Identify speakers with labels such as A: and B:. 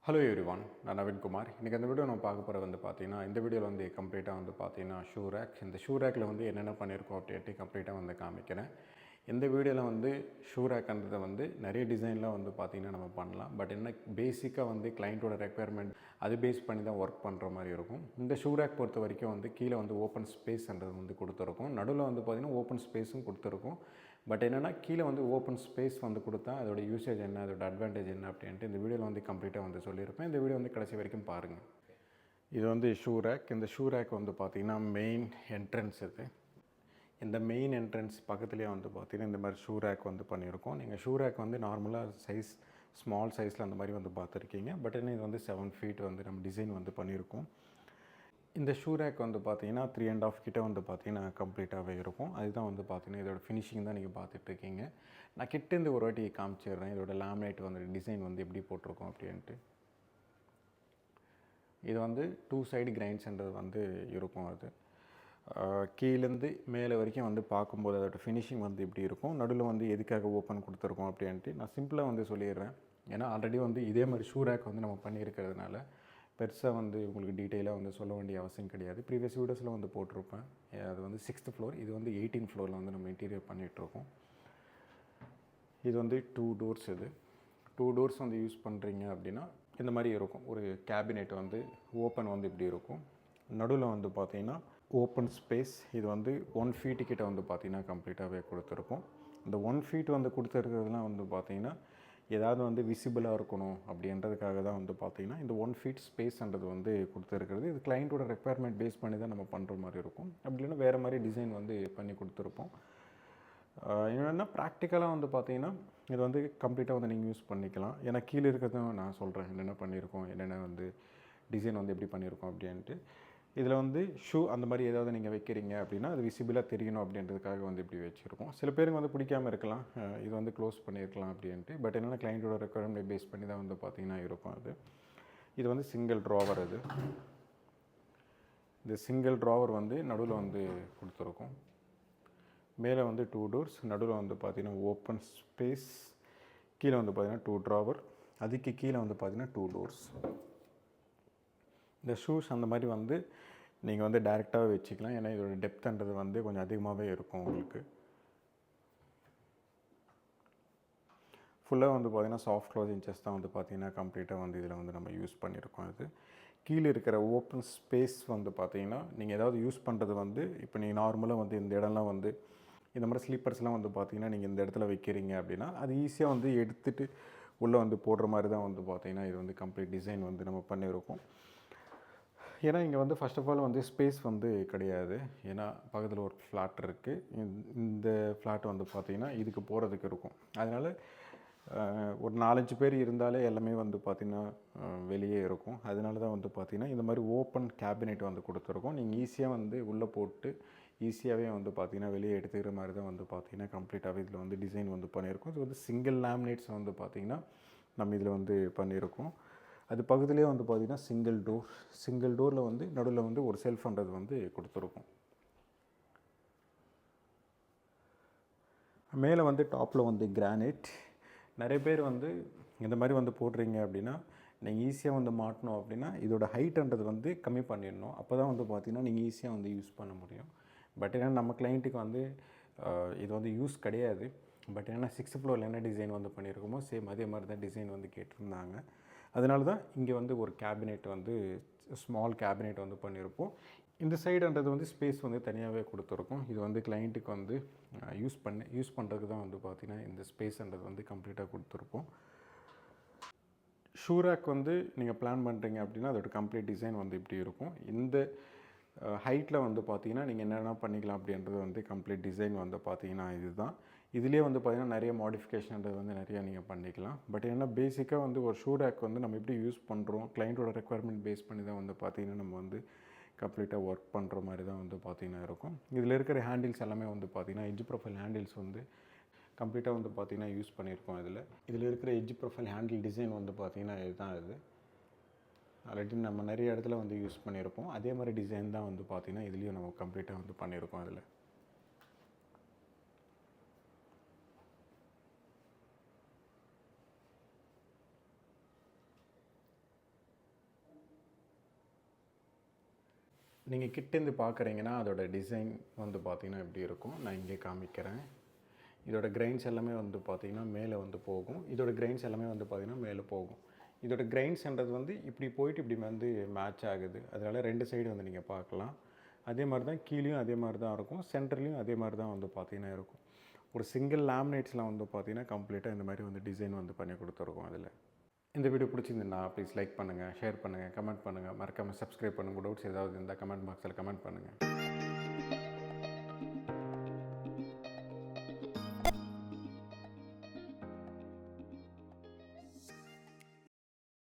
A: Hello everyone, நான் நவீன்குமார். இன்றைக்கி அந்த வீடியோ நம்ம பார்க்க போகிற பார்த்தீங்கன்னா, இந்த வீடியோவில் கம்ப்ளீட்டாக பார்த்தீங்கன்னா ஷூ ரேக். இந்த ஷூ ரேக்கில் என்னென்ன பண்ணியிருக்கோம் அப்படின்ட்டு கம்ப்ளீட்டாக காமிக்கிறேன். இந்த வீடியோவில் ஷூ ரேக்ன்றதை நிறைய டிசைனில் பார்த்தீங்கன்னா நம்ம பண்ணலாம். பட் என்ன பேசிக்காக கிளைண்ட்டோட ரெக்குயர்மெண்ட் அது பேஸ் பண்ணி தான் ஒர்க் பண்ணுற மாதிரி இருக்கும். இந்த ஷூ ரேக் பொறுத்த வரைக்கும் கீழே ஓப்பன் ஸ்பேஸ்ன்றது கொடுத்துருக்கும். நடுவில் பார்த்திங்கன்னா ஓப்பன் ஸ்பேஸும் கொடுத்துருக்கும். பட் என்னென்னா கீழே ஓப்பன் ஸ்பேஸ் கொடுத்தா அதோட யூசேஜ் என்ன, அதோட அட்வான்டேஜ் என்ன அப்படின்ட்டு இந்த வீடியோவில் கம்ப்ளீட்டாக சொல்லியிருப்பேன். இந்த வீடியோ கடைசி வரைக்கும் பாருங்கள். இது ஷூ ரேக். இந்த ஷூ ரேக் பார்த்திங்கன்னா மெயின் என்ட்ரன்ஸ் இது. இந்த மெயின் என்ட்ரன்ஸ் பக்கத்துலேயே பார்த்திங்கன்னா இந்த மாதிரி ஷூ ரேக் பண்ணியிருக்கோம். நீங்கள் ஷூ ரேக் நார்மலாக சைஸ் ஸ்மால் சைஸில் அந்த மாதிரி பார்த்துருக்கீங்க. பட் என்ன இது 7 ஃபீட் நம்ம டிசைன் பண்ணியிருக்கோம். இந்த ஷூ ரேக் பார்த்தீங்கன்னா 3.5 கிட்ட பார்த்தீங்கன்னா கம்ப்ளீட்டாகவே இருக்கும். அதுதான் பார்த்தீங்கன்னா இதோட ஃபினிஷிங் தான் நீங்கள் பார்த்துட்ருக்கீங்க. நான் கிட்டேருந்து ஒரு வாட்டி காமிச்சிடுறேன். இதோட லேமினேட் டிசைன் எப்படி போட்டிருக்கோம் அப்படின்ட்டு. இது 2 சைடு கிரைன்ஸ்ன்றது இருக்கும். அது கீழேருந்து மேலே வரைக்கும் பார்க்கும்போது அதோட ஃபினிஷிங் இப்படி இருக்கும். நடுவில் எதுக்காக ஓப்பன் கொடுத்துருக்கோம் அப்படின்ட்டு நான் சிம்பிளாக சொல்லிடுறேன். ஏன்னா ஆல்ரெடி இதே மாதிரி ஷூ ரேக் நம்ம பண்ணியிருக்கிறதுனால பெருசாக உங்களுக்கு டீட்டெயிலாக சொல்ல வேண்டிய அவசியம் கிடையாது. ப்ரீவியஸ் வீடியோஸில் போட்டிருப்பேன். அது 6th ஃப்ளோர், இது 18th ஃப்ளோரில் நம்ம இன்டீரியர் பண்ணிகிட்ருக்கோம். இது 2 டோர்ஸ். இது 2 டோர்ஸ் யூஸ் பண்ணுறீங்க அப்படின்னா இந்த மாதிரி இருக்கும். ஒரு கேபினெட் ஓப்பன் இப்படி இருக்கும். நடுவில் பார்த்தீங்கன்னா ஓப்பன் ஸ்பேஸ். இது 1 ஃபீட்டு கிட்ட பார்த்தீங்கன்னா கம்ப்ளீட்டாகவே கொடுத்துருக்கும். இந்த 1 ஃபீட் கொடுத்துருக்கிறதுலாம் பார்த்தீங்கன்னா ஏதாவது விசிபிளாக இருக்கணும் அப்படின்றதுக்காக தான் பார்த்திங்கன்னா இந்த 1 ஃபீட் ஸ்பேஸ்ன்றது கொடுத்துருக்கிறது. இது கிளைண்ட்டோட ரெக்குயர்மெண்ட் பேஸ் பண்ணி தான் நம்ம பண்ணுற மாதிரி இருக்கும். அப்படி இல்லைன்னா வேறு மாதிரி டிசைன் பண்ணி கொடுத்துருப்போம். என்னென்னா ப்ராக்டிக்கலாக பார்த்திங்கன்னா இது கம்ப்ளீட்டாக நீங்கள் யூஸ் பண்ணிக்கலாம். ஏன்னா கீழே இருக்கிறதும் நான் சொல்கிறேன் என்னென்ன பண்ணியிருக்கோம், என்னென்ன டிசைன் எப்படி பண்ணியிருக்கோம் அப்படின்ட்டு. இதில் ஷூ அந்த மாதிரி ஏதாவது நீங்கள் வைக்கிறீங்க அப்படின்னா அது விசிபிளாக தெரியணும் அப்படின்றதுக்காக இப்படி வச்சுருக்கோம். சில பேருக்கு பிடிக்காமல் இருக்கலாம், இது க்ளோஸ் பண்ணியிருக்கலாம் அப்படின்ட்டு. பட் என்னென்னா கிளைண்ட்டோட ரெக்குயர்மெண்ட் பேஸ் பண்ணி தான் பார்த்திங்கன்னா இருக்கும். இது சிங்கிள் ட்ராவர். இது இந்த சிங்கிள் ட்ராவர் நடுவில் கொடுத்துருக்கோம். மேலே 2 டோர்ஸ், நடுவில் பார்த்திங்கன்னா ஓப்பன் ஸ்பேஸ். கீழே பார்த்திங்கன்னா 2 ட்ராவர். அதுக்கு கீழே பார்த்திங்கன்னா 2 டோர்ஸ். இந்த ஷூஸ் அந்த மாதிரி நீங்கள் டைரெக்டாகவே வச்சுக்கலாம். ஏன்னா இதோட டெப்த்ன்றது கொஞ்சம் அதிகமாகவே இருக்கும். உங்களுக்கு ஃபுல்லாக பார்த்திங்கன்னா சாஃப்ட் க்ளோஸ் இன்ச்சஸ் தான் பார்த்திங்கன்னா கம்ப்ளீட்டாக இதில் நம்ம யூஸ் பண்ணியிருக்கோம். இது கீழே இருக்கிற ஓப்பன் ஸ்பேஸ் பார்த்திங்கன்னா நீங்கள் ஏதாவது யூஸ் பண்ணுறது இப்போ நீங்கள் நார்மலாக இந்த இடம்லாம் இந்த மாதிரி ஸ்லீப்பர்ஸ்லாம் பார்த்திங்கன்னா நீங்கள் இந்த இடத்துல வைக்கிறீங்க அப்படின்னா அது ஈஸியாக எடுத்துகிட்டு உள்ளே போடுற மாதிரி தான் பார்த்திங்கன்னா இது கம்ப்ளீட் டிசைன் நம்ம பண்ணியிருக்கோம். ஏன்னா இங்கே ஃபர்ஸ்ட் ஆஃப் ஆல் ஸ்பேஸ் கிடையாது. ஏன்னா பக்கத்தில் ஒரு ஃப்ளாட் இருக்குது. இந்த ஃப்ளாட் பார்த்திங்கன்னா இதுக்கு போகிறதுக்கு இருக்கும். அதனால் ஒரு 4-5 பேர் இருந்தாலே எல்லாமே பார்த்திங்கன்னா வெளியே இருக்கும். அதனால தான் பார்த்திங்கன்னா இந்த மாதிரி ஓப்பன் கேபினெட் கொடுத்துருக்கோம். நீங்கள் ஈஸியாக உள்ளே போட்டு ஈஸியாகவே பார்த்திங்கன்னா வெளியே எடுத்துக்கிற மாதிரி தான் பார்த்திங்கன்னா கம்ப்ளீட்டாகவே இதில் டிசைன் பண்ணியிருக்கோம். இது சிங்கிள் லேமினேட்ஸ் பார்த்திங்கன்னா நம்ம இதில் பண்ணியிருக்கோம். அது பக்கத்துலேயே பார்த்திங்கன்னா சிங்கிள் டோரில் நடுவில் ஒரு செல்ஃப்ன்றது கொடுத்துருக்கும். மேலே டாப்பில் கிரானைட். நிறைய பேர் இந்த மாதிரி போடுறீங்க அப்படின்னா நீங்கள் ஈஸியாக மாட்டணும் அப்படின்னா இதோட ஹைட்ன்றது கம்மி பண்ணிடணும். அப்போ தான் பார்த்திங்கன்னா நீங்கள் ஈஸியாக யூஸ் பண்ண முடியும். பட் ஏன்னா நம்ம கிளைண்ட்டுக்கு இது யூஸ் கிடையாது. பட் ஏன்னா 6th ஃப்ளோரில் என்ன டிசைன் பண்ணியிருக்கோமோ சேம் அதே மாதிரி தான் டிசைன் கேட்டிருந்தாங்க. அதனால தான் இங்கே ஒரு கேபினெட் ஸ்மால் கேபினெட் பண்ணியிருப்போம். இந்த சைடுன்றது ஸ்பேஸ் தனியாகவே கொடுத்துருக்கும். இது கிளைண்ட்டுக்கு யூஸ் பண்ணுறதுக்கு தான் பார்த்திங்கன்னா இந்த ஸ்பேஸ்ன்றது கம்ப்ளீட்டாக கொடுத்துருப்போம். ஷூ ரேக் நீங்கள் பிளான் பண்ணுறீங்க அப்படின்னா அதோட கம்ப்ளீட் டிசைன் இப்படி இருக்கும். இந்த ஹைட்டில் பார்த்திங்கன்னா நீங்கள் என்னென்ன பண்ணிக்கலாம் அப்படின்றது கம்ப்ளீட் டிசைன் பார்த்திங்கன்னா இதுதான். இதுலேயே பார்த்திங்கன்னா நிறைய மாடிஃபிகேஷன்றது நிறையா நீங்கள் பண்ணிக்கலாம். பட் என்ன பேசிக்காக ஒரு ஷூ ரேக் நம்ம எப்படி யூஸ் பண்ணுறோம், கிளைண்ட்டோட ரெக்குயர்மெண்ட் பேஸ் பண்ணி தான் பார்த்திங்கன்னா நம்ம கம்ப்ளீட்டாக ஒர்க் பண்ணுற மாதிரி தான் பார்த்திங்கன்னா இருக்கும். இதில் இருக்கிற ஹேண்டில்ஸ் எல்லாமே பார்த்திங்கன்னா எட்ஜ் ப்ரொஃபைல் ஹேண்டில்ஸ் கம்ப்ளீட்டாக பார்த்திங்கன்னா யூஸ் பண்ணியிருக்கோம். இதில் இருக்கிற எட்ஜ் ப்ரொஃபைல் ஹேண்டில் டிசைன் பார்த்திங்கன்னா இதுதான். இது ஆல்ரெடி நம்ம நிறைய இடத்துல யூஸ் பண்ணியிருப்போம். அதே மாதிரி டிசைன் தான் பார்த்திங்கன்னா இதுலேயும் நம்ம கம்ப்ளீட்டாக பண்ணியிருக்கோம். அதில் நீங்கள் கிட்டேருந்து பார்க்குறீங்கன்னா அதோட டிசைன் வந்து பார்த்திங்கன்னா எப்படி இருக்கும், நான் இங்கே காமிக்கிறேன். இதோட கிரைன்ஸ் எல்லாமே வந்து பார்த்திங்கன்னா மேலே வந்து போகும். இதோட கிரைன்ஸ் எல்லாமே வந்து பார்த்திங்கன்னா மேலே போகும். இதோட கிரைன்ஸ்ன்றது வந்து இப்படி போயிட்டு இப்படி வந்து மேட்ச் ஆகுது. அதனால் 2 சைடு வந்து நீங்கள் பார்க்கலாம். அதே மாதிரி தான் கீழேயும் அதே மாதிரி தான் இருக்கும். சென்டர்லேயும் அதே மாதிரி தான் வந்து பார்த்திங்கன்னா இருக்கும். ஒரு சிங்கிள் லேமினேட்ஸில் வந்து பார்த்திங்கன்னா கம்ப்ளீட்டாக இந்த மாதிரி வந்து டிசைன் வந்து பண்ணி கொடுத்துருக்கோம் அதில். இந்த வீடியோ பிடிச்சிருந்துன்னா ப்ளீஸ் லைக் பண்ணுங்கள், ஷேர் பண்ணுங்கள், கமெண்ட் பண்ணுங்கள். மறக்காமல் சப்ஸ்கிரைப் பண்ணுங்கள். டவுட்ஸ் ஏதாவது இருந்தால் கமெண்ட் பாக்ஸில் கமெண்ட் பண்ணுங்கள்.